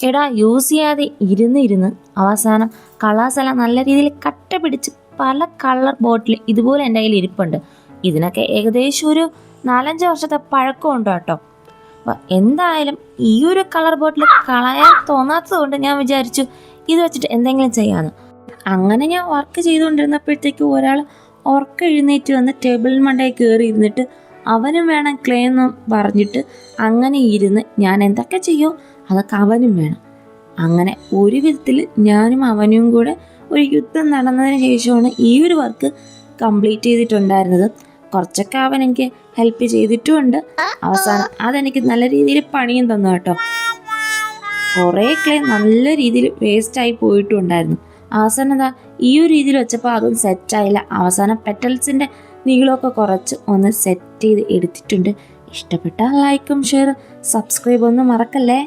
എടാ യൂസ് ചെയ്യാതെ ഇരുന്ന് അവസാനം കളേഴ്സെല്ലാം നല്ല രീതിയിൽ കട്ട പിടിച്ച് പല കളർ ബോട്ടിൽ ഇതുപോലെ എൻ്റെ കയ്യിൽ ഇരിപ്പുണ്ട്. ഇതിനൊക്കെ ഏകദേശം ഒരു 4-5 വർഷത്തെ പഴക്കമുണ്ട് കേട്ടോ. അപ്പം എന്തായാലും ഈ ഒരു കളർ ബോട്ടിൽ കളയാൻ തോന്നാത്തത് കൊണ്ട് ഞാൻ വിചാരിച്ചു ഇത് വെച്ചിട്ട് എന്തെങ്കിലും ചെയ്യാമെന്ന്. അങ്ങനെ ഞാൻ വർക്ക് ചെയ്തുകൊണ്ടിരുന്നപ്പോഴത്തേക്ക് ഒരാൾ ഉറക്കം എഴുന്നേറ്റ് വന്ന് ടേബിളിൽ മണ്ടയിൽ കയറി ഇരുന്നിട്ട് അവനും വേണം ക്ലേ എന്ന് പറഞ്ഞിട്ട് അങ്ങനെ ഇരുന്ന് ഞാൻ എന്തൊക്കെ ചെയ്യോ അതൊക്കെ അവനും വേണം. അങ്ങനെ ഒരു വിധത്തിൽ ഞാനും അവനും കൂടെ ഒരു യുദ്ധം നടന്നതിന് ശേഷമാണ് ഈ ഒരു വർക്ക് കംപ്ലീറ്റ് ചെയ്തിട്ടുണ്ടായിരുന്നത്. കുറച്ചൊക്കെ അവൻ എനിക്ക് ഹെൽപ്പ് ചെയ്തിട്ടുമുണ്ട്. അവസാനം അതെനിക്ക് നല്ല രീതിയിൽ പണിയും തന്നു കേട്ടോ. കുറേ ക്ലേ നല്ല രീതിയിൽ വേസ്റ്റായി പോയിട്ടുണ്ടായിരുന്നു. അവസാനം എന്താ ഈ ഒരു രീതിയിൽ വെച്ചപ്പോൾ അതും സെറ്റായില്ല. അവസാനം പെറ്റൽസിൻ്റെ നീളമൊക്കെ കുറച്ച് ഒന്ന് സെറ്റ് ചെയ്ത് എടുത്തിട്ടുണ്ട്. ഇഷ്ടപ്പെട്ടാൽ ലൈക്കും ഷെയർ സബ്സ്ക്രൈബ് ഒന്നും മറക്കല്ലേ.